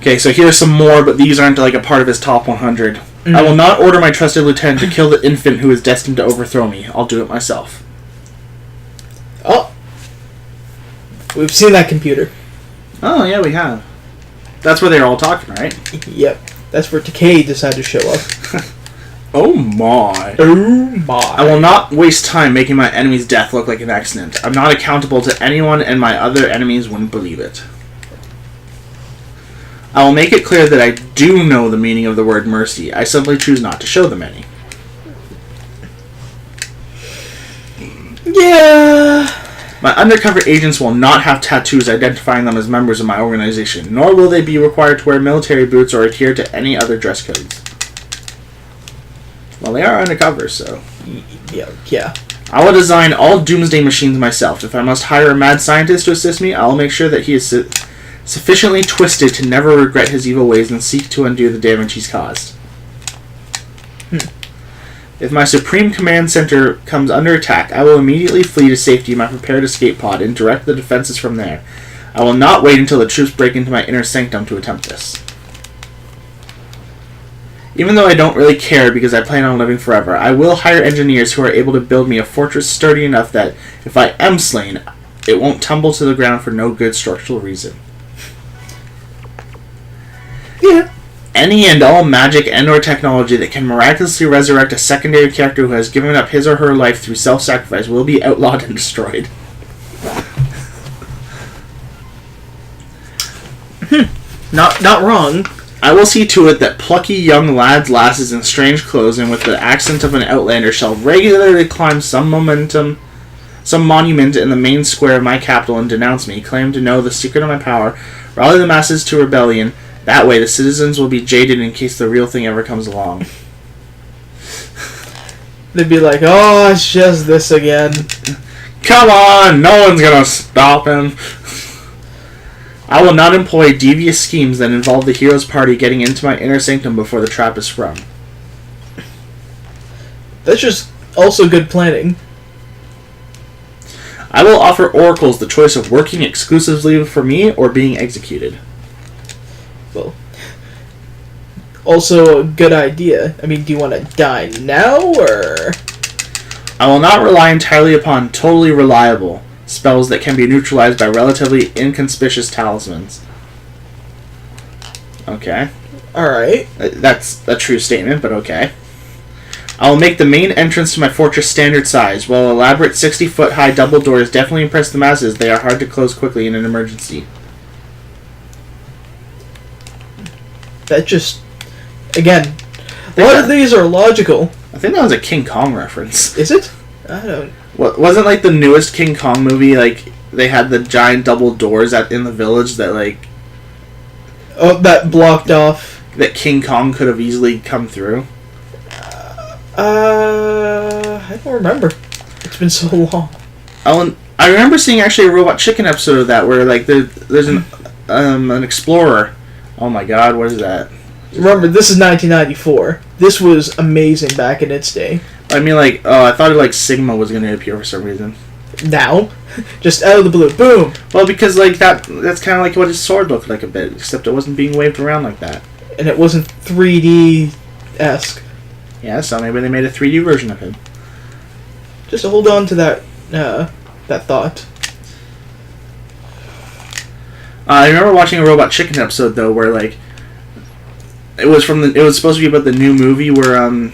Okay, so here's some more, but these aren't like a part of his top 100. I will not order my trusted lieutenant to kill the infant who is destined to overthrow me. I'll do it myself. Oh. We've seen that computer. Oh, yeah, we have. That's where they're all talking, right? Yep. That's where Takei decided to show up. Oh my. Oh my. I will not waste time making my enemy's death look like an accident. I'm not accountable to anyone, and my other enemies wouldn't believe it. I will make it clear that I do know the meaning of the word mercy. I simply choose not to show them any. Yeah. My undercover agents will not have tattoos identifying them as members of my organization, nor will they be required to wear military boots or adhere to any other dress codes. Well, they are undercover, so... Yeah. I will design all doomsday machines myself. If I must hire a mad scientist to assist me, I will make sure that he is sufficiently twisted to never regret his evil ways and seek to undo the damage he's caused. If my Supreme Command Center comes under attack, I will immediately flee to safety in my prepared escape pod and direct the defenses from there. I will not wait until the troops break into my inner sanctum to attempt this. Even though I don't really care because I plan on living forever, I will hire engineers who are able to build me a fortress sturdy enough that, if I am slain, it won't tumble to the ground for no good structural reason. Yeah. Any and all magic and or technology that can miraculously resurrect a secondary character who has given up his or her life through self-sacrifice will be outlawed and destroyed. Not wrong. I will see to it that plucky young lads, lasses in strange clothes and with the accent of an outlander shall regularly climb some monument in the main square of my capital and denounce me, claim to know the secret of my power, rally the masses to rebellion. That way the citizens will be jaded in case the real thing ever comes along. They'd be like, oh, it's just this again. Come on, no one's gonna stop him. I will not employ devious schemes that involve the hero's party getting into my inner sanctum before the trap is sprung. That's just also good planning. I will offer oracles the choice of working exclusively for me or being executed. Well, also a good idea. I mean, do you want to die now, or...? I will not rely entirely upon totally reliable spells that can be neutralized by relatively inconspicuous talismans. Okay. Alright. That's a true statement, but okay. I will make the main entrance to my fortress standard size. While elaborate 60-foot high double doors definitely impress the masses, they are hard to close quickly in an emergency. That just... Again, a lot of these are logical. I think that was a King Kong reference. Is it? I don't... Wasn't like the newest King Kong movie, like, they had the giant double doors in the village that, like... Oh, that blocked off. That King Kong could have easily come through? I don't remember. It's been so long. I remember seeing actually a Robot Chicken episode of that where, like, there's an explorer. Oh my god, what is that? Remember, this is 1994. This was amazing back in its day. I mean, like, I thought like Sigma was going to appear for some reason. Now? Just out of the blue. Boom! Well, because, like, that's kind of like what his sword looked like a bit, except it wasn't being waved around like that. And it wasn't 3D-esque. Yeah, so maybe they made a 3D version of him. Just to hold on to that thought. I remember watching a Robot Chicken episode, though, where, like, it was supposed to be about the new movie where, I don't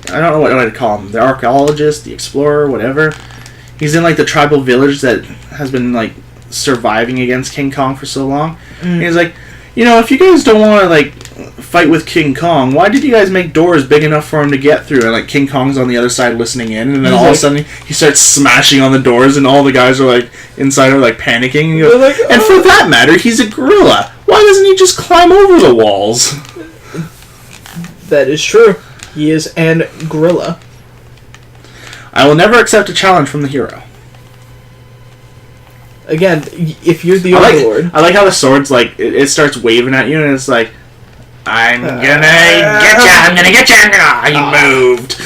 know what I'd call him. The archaeologist, the explorer, whatever. He's in, like, the tribal village that has been, like, surviving against King Kong for so long. And he's like, you know, if you guys don't want to, like, fight with King Kong, why did you guys make doors big enough for him to get through? And, like, King Kong's on the other side listening in, and then all of a sudden he starts smashing on the doors, and all the guys are, like, inside are, like, panicking. And, he goes, like, and for that matter, he's a gorilla. Why doesn't he just climb over the walls? That is true. He is an gorilla. I will never accept a challenge from the hero. Again, if you're the overlord... I like how the sword's, like, it starts waving at you, and it's like, I'm gonna get you, he moved.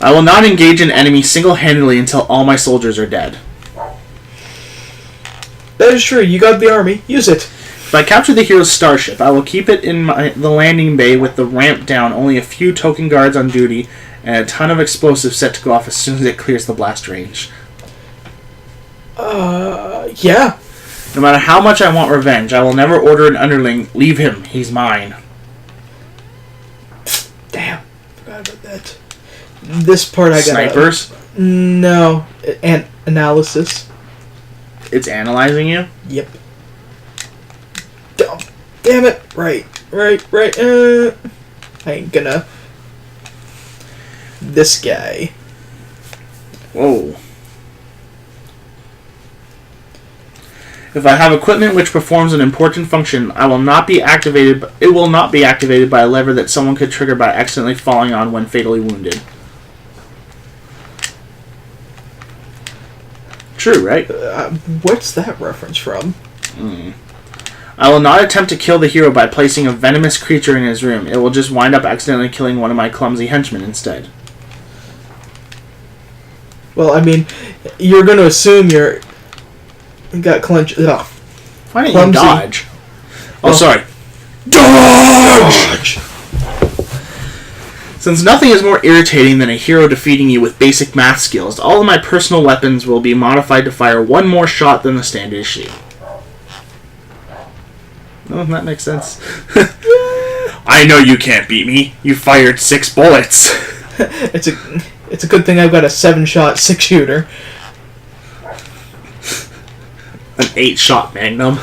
I will not engage an enemy single-handedly until all my soldiers are dead. That is true. You got the army. Use it. If I capture the hero's starship, I will keep it in the landing bay with the ramp down, only a few token guards on duty, and a ton of explosives set to go off as soon as it clears the blast range. Yeah. No matter how much I want revenge, I will never order an underling, leave him, he's mine. Damn. Forgot about that. This part I got. Snipers? No. Analysis. It's analyzing you? Yep. Damn it. Right. I ain't gonna. This guy. Whoa. If I have equipment which performs an important function, it will not be activated by a lever that someone could trigger by accidentally falling on when fatally wounded. True, right? What's that reference from? I will not attempt to kill the hero by placing a venomous creature in his room. It will just wind up accidentally killing one of my clumsy henchmen instead. Well, I mean, you're going to assume you got clenched. Why didn't you dodge? Oh, sorry. Dodge! Since nothing is more irritating than a hero defeating you with basic math skills, all of my personal weapons will be modified to fire one more shot than the standard issue. Oh, that makes sense. I know you can't beat me. You fired 6 bullets. It's a good thing I've got a 7-shot 6-shooter. An 8-shot Magnum.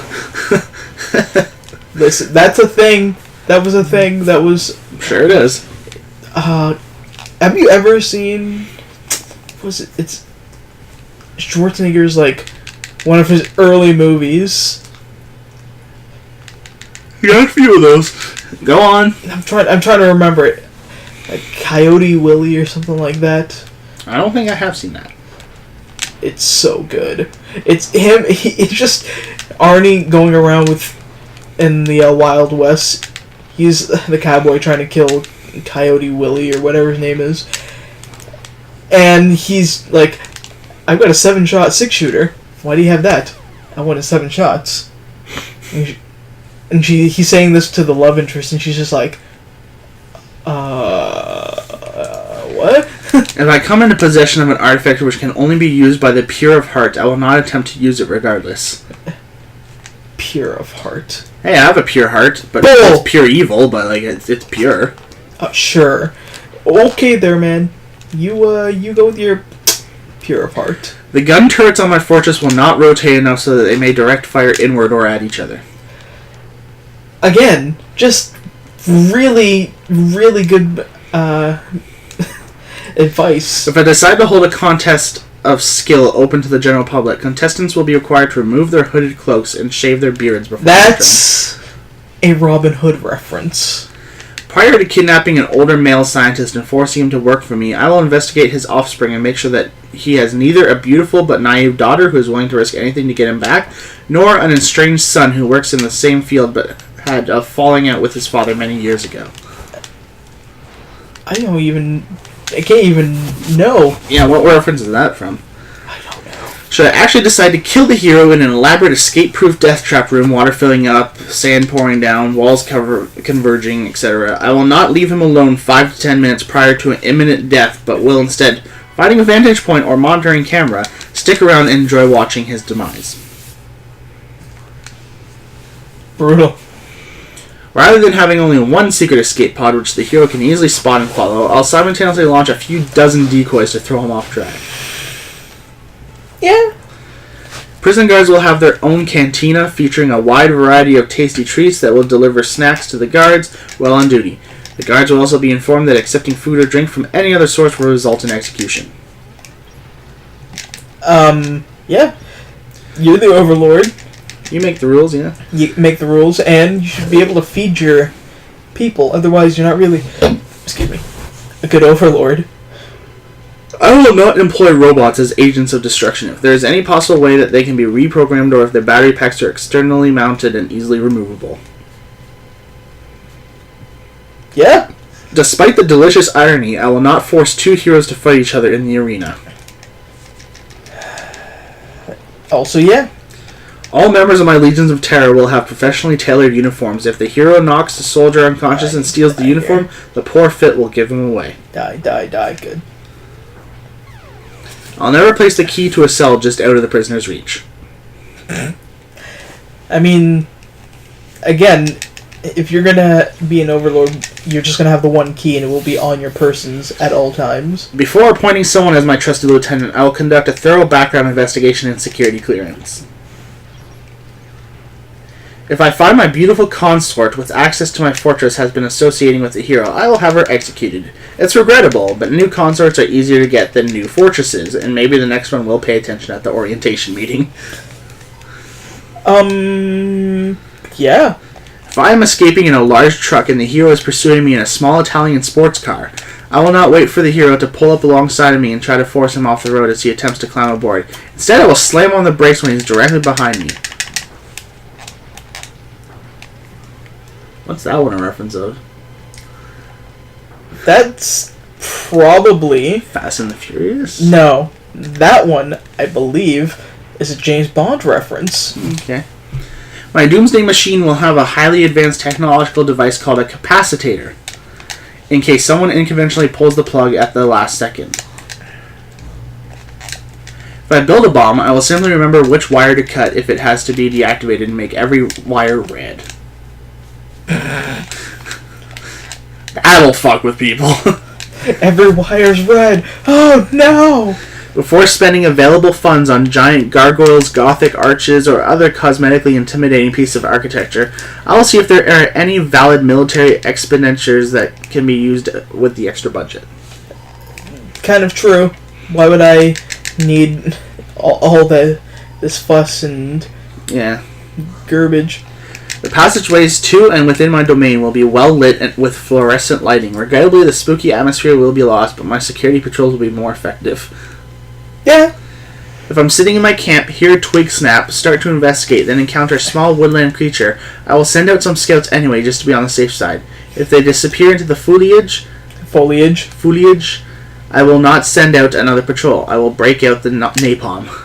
Listen, that's a thing. That was a thing. That was. Sure it is. Have you ever seen? It's Schwarzenegger's like one of his early movies. You got a few of those. Go on. I'm trying to remember it. Like Coyote Willie or something like that. I don't think I have seen that. It's so good. It's him. It's just Arnie going around in the Wild West. He's the cowboy trying to kill Coyote Willie or whatever his name is. And he's like, I've got a 7-shot 6-shooter. Why do you have that? I wanted 7 shots. And he's saying this to the love interest, and she's just like, what? If I come into possession of an artifact which can only be used by the pure of heart, I will not attempt to use it regardless. Pure of heart. Hey, I have a pure heart, but it's pure evil, but like it's pure. Sure. Okay there, man. You go with your pure of heart. The gun turrets on my fortress will not rotate enough so that they may direct fire inward or at each other. Again, just really, really good advice. If I decide to hold a contest of skill open to the general public, contestants will be required to remove their hooded cloaks and shave their beards before That's a Robin Hood reference. Prior to kidnapping an older male scientist and forcing him to work for me, I will investigate his offspring and make sure that he has neither a beautiful but naive daughter who is willing to risk anything to get him back, nor an estranged son who works in the same field but had a falling out with his father many years ago. I can't even know. Yeah, what reference is that from? I don't know. Should I actually decide to kill the hero in an elaborate escape-proof death trap room, water filling up, sand pouring down, walls converging, etc., I will not leave him alone 5 to 10 minutes prior to an imminent death, but will instead, finding a vantage point or monitoring camera, stick around and enjoy watching his demise. Brutal. Rather than having only one secret escape pod which the hero can easily spot and follow, I'll simultaneously launch a few dozen decoys to throw him off track. Yeah. Prison guards will have their own cantina featuring a wide variety of tasty treats that will deliver snacks to the guards while on duty. The guards will also be informed that accepting food or drink from any other source will result in execution. Yeah. You're the overlord. You make the rules, yeah? You make the rules, and you should be able to feed your people. Otherwise, you're not really, excuse me, a good overlord. I will not employ robots as agents of destruction if there is any possible way that they can be reprogrammed or if their battery packs are externally mounted and easily removable. Yeah. Despite the delicious irony, I will not force 2 heroes to fight each other in the arena. Also, yeah. All members of my Legions of Terror will have professionally tailored uniforms. If the hero knocks the soldier unconscious and steals the uniform, the poor fit will give him away. Die. Good. I'll never place the key to a cell just out of the prisoner's reach. I mean, again, if you're gonna be an overlord, you're just gonna have the one key and it will be on your persons at all times. Before appointing someone as my trusted lieutenant, I will conduct a thorough background investigation and security clearance. If I find my beautiful consort with access to my fortress has been associating with the hero, I will have her executed. It's regrettable, but new consorts are easier to get than new fortresses, and maybe the next one will pay attention at the orientation meeting. Yeah. If I am escaping in a large truck and the hero is pursuing me in a small Italian sports car, I will not wait for the hero to pull up alongside of me and try to force him off the road as he attempts to climb aboard. Instead, I will slam on the brakes when he's directly behind me. What's that one a reference of? That's probably... Fast and the Furious? No. That one, I believe, is a James Bond reference. Okay. My Doomsday Machine will have a highly advanced technological device called a capacitator, in case someone unconventionally pulls the plug at the last second. If I build a bomb, I will simply remember which wire to cut if it has to be deactivated and make every wire red. That'll fuck with people. Every wire's red. Oh no! Before spending available funds on giant gargoyles, gothic arches, or other cosmetically intimidating piece of architecture, I will see if there are any valid military expenditures that can be used with the extra budget. Kind of true. Why would I need all this fuss and garbage? The passageways to and within my domain will be well lit with fluorescent lighting. Regrettably, the spooky atmosphere will be lost, but my security patrols will be more effective. Yeah. If I'm sitting in my camp, hear a twig snap, start to investigate, then encounter a small woodland creature, I will send out some scouts anyway just to be on the safe side. If they disappear into the foliage, I will not send out another patrol. I will break out the napalm.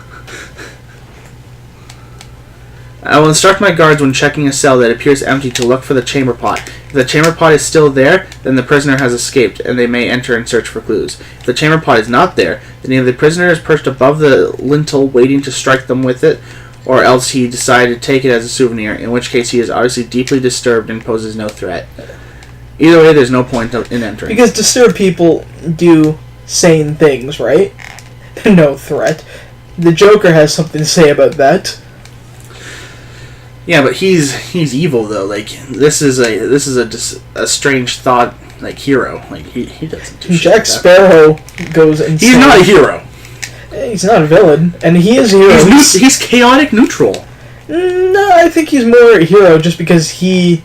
I will instruct my guards when checking a cell that appears empty to look for the chamber pot. If the chamber pot is still there, then the prisoner has escaped, and they may enter and search for clues. If the chamber pot is not there, then either the prisoner is perched above the lintel waiting to strike them with it, or else he decided to take it as a souvenir, in which case he is obviously deeply disturbed and poses no threat. Either way, there's no point in entering. Because disturbed people do sane things, right? No threat. The Joker has something to say about that. Yeah, but he's evil though. Like this is a strange thought. Like hero. Like he doesn't do shit. Jack Sparrow goes insane. He's not a hero. He's not a villain, and he is a hero. He's chaotic neutral. No, I think he's more a hero just because he.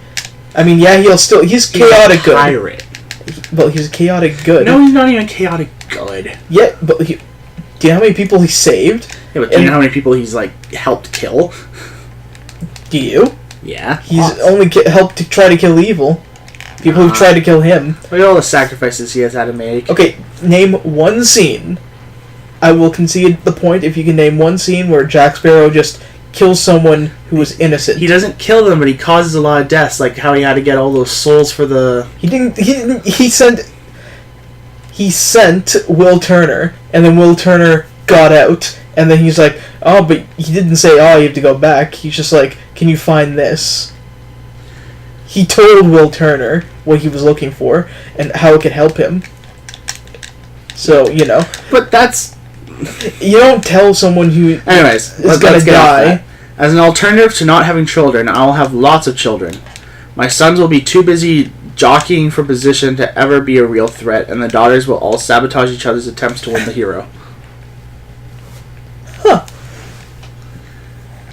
I mean, yeah, he's chaotic good. Pirate. Well, he's chaotic good. No, he's not even chaotic good. Yeah, but do you know how many people he saved? Yeah, but do you know how many people he's like helped kill? Do you? Yeah. He's only helped to try to kill evil. People who've tried to kill him. Look at all the sacrifices he has had to make. Okay, name one scene. I will concede the point if you can name one scene where Jack Sparrow just kills someone who was innocent. He doesn't kill them, but he causes a lot of deaths, like how he had to get all those souls for the... He sent Will Turner, and then Will Turner got out, and then he's like, oh, but he didn't say, oh, you have to go back. He's just like, can you find this? He told Will Turner what he was looking for, and how it could help him. So, you know. But that's... You don't tell someone who Anyways, is gonna die. As an alternative to not having children, I'll have lots of children. My sons will be too busy jockeying for position to ever be a real threat, and the daughters will all sabotage each other's attempts to win the hero. Huh.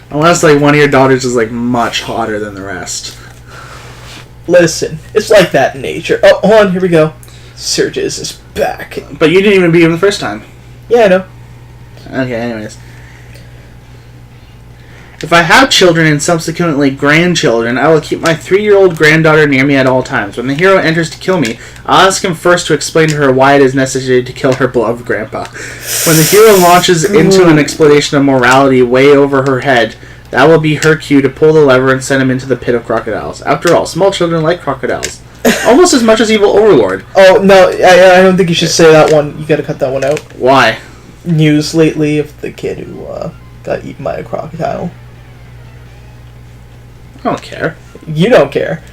Unless, like, one of your daughters is, like, much hotter than the rest. Listen, it's like that in nature. Oh, hold on, here we go. Surges is back. But you didn't even beat him the first time. Yeah, I know. Okay, anyways. If I have children and subsequently grandchildren, I will keep my 3-year-old granddaughter near me at all times. When the hero enters to kill me, I'll ask him first to explain to her why it is necessary to kill her beloved grandpa. When the hero launches into an explanation of morality way over her head, That will be her cue to pull the lever and send him into the pit of crocodiles. After all, small children like crocodiles. Almost as much as Evil Overlord. Oh, no, I don't think you should say that one. You gotta cut that one out. Why? News lately of the kid who got eaten by a crocodile. I don't care. You don't care.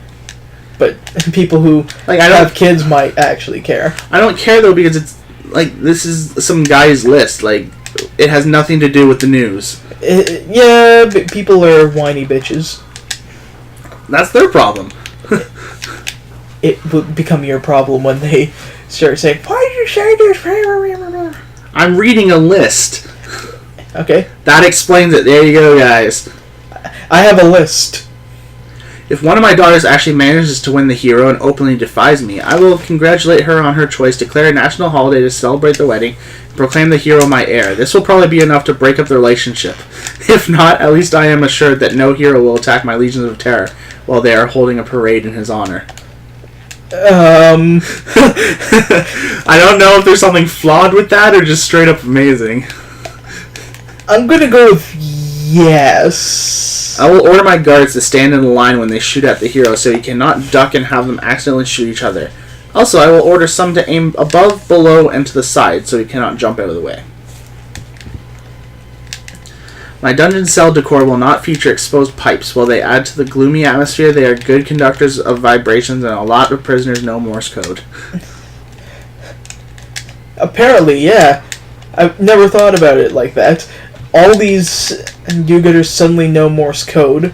But people who have kids might actually care. I don't care, though, because it's, like, this is some guy's list. Like, it has nothing to do with the news. Yeah, but people are whiny bitches. That's their problem. It will become your problem when they start saying, "Why did you say this?" I'm reading a list. Okay. That explains it. There you go, guys. I have a list. If one of my daughters actually manages to win the hero and openly defies me, I will congratulate her on her choice, declare a national holiday to celebrate the wedding, and proclaim the hero my heir. This will probably be enough to break up the relationship. If not, at least I am assured that no hero will attack my legions of terror while they are holding a parade in his honor. I don't know if there's something flawed with that or just straight up amazing. I'm gonna go with yes. I will order my guards to stand in a line when they shoot at the hero so he cannot duck and have them accidentally shoot each other. Also, I will order some to aim above, below, and to the side so he cannot jump out of the way. My dungeon cell decor will not feature exposed pipes. While they add to the gloomy atmosphere, they are good conductors of vibrations, and a lot of prisoners know Morse code. Apparently, yeah. I've never thought about it like that. All these do-gooders suddenly know Morse code.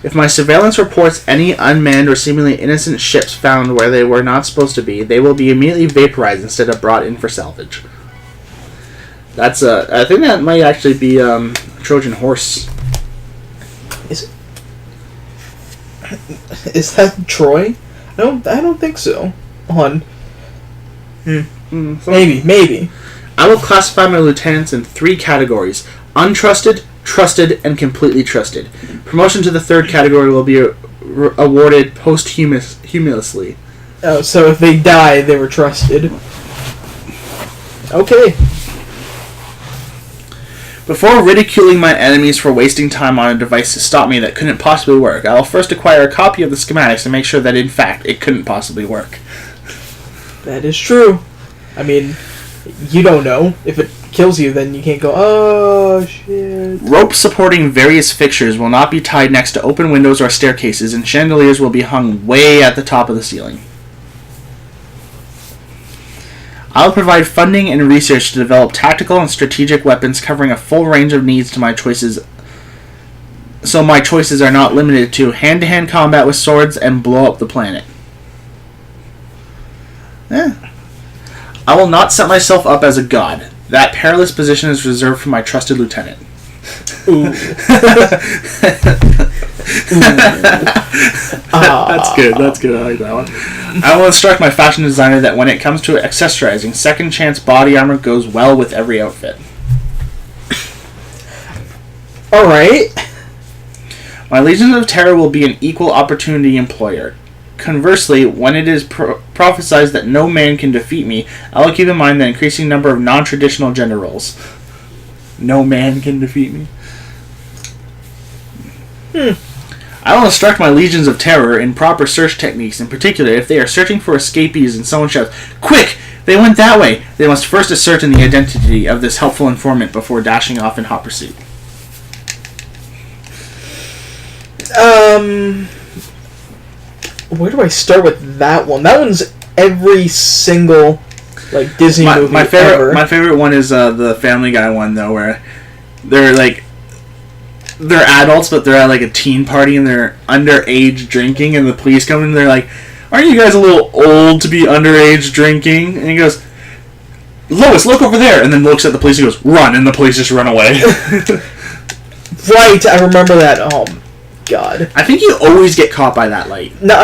If my surveillance reports any unmanned or seemingly innocent ships found where they were not supposed to be, they will be immediately vaporized instead of brought in for salvage. That's I think that might actually be Trojan horse. Is that Troy? I don't think so. Maybe. I will classify my lieutenants in 3 categories: untrusted, trusted, and completely trusted. Promotion to the 3rd category will be awarded posthumously. Oh, so if they die, they were trusted. Okay. Before ridiculing my enemies for wasting time on a device to stop me that couldn't possibly work, I will first acquire a copy of the schematics to make sure that, in fact, it couldn't possibly work. That is true. I mean, you don't know. If it kills you, then you can't go, oh, shit. Ropes supporting various fixtures will not be tied next to open windows or staircases, and chandeliers will be hung way at the top of the ceiling. I'll provide funding and research to develop tactical and strategic weapons covering a full range of needs to my choices, so my choices are not limited to hand-to-hand combat with swords and blow up the planet. I will not set myself up as a god. That perilous position is reserved for my trusted lieutenant. Ooh. That's good. I like that one. I will instruct my fashion designer that when it comes to accessorizing, second chance body armor goes well with every outfit. Alright. My Legions of Terror will be an equal opportunity employer. Conversely, when it is prophesied that no man can defeat me, I will keep in mind the increasing number of non-traditional gender roles. No man can defeat me. I will instruct my Legions of Terror in proper search techniques. In particular, if they are searching for escapees and someone shouts, "Quick! They went that way!" they must first ascertain the identity of this helpful informant before dashing off in hot pursuit. Where do I start with that one? That one's every single Disney movie ever. My favorite one is the Family Guy one, though, where they're adults, but they're at a teen party and they're underage drinking, and the police come in and they're like, "Aren't you guys a little old to be underage drinking?" And he goes, "Lois, look over there," and then looks at the police and goes, "Run," and the police just run away. Right, I remember that. Oh, God. I think you always get caught by that light. No,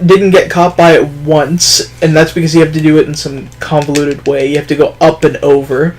didn't get caught by it once, and that's because you have to do it in some convoluted way. You have to go up and over.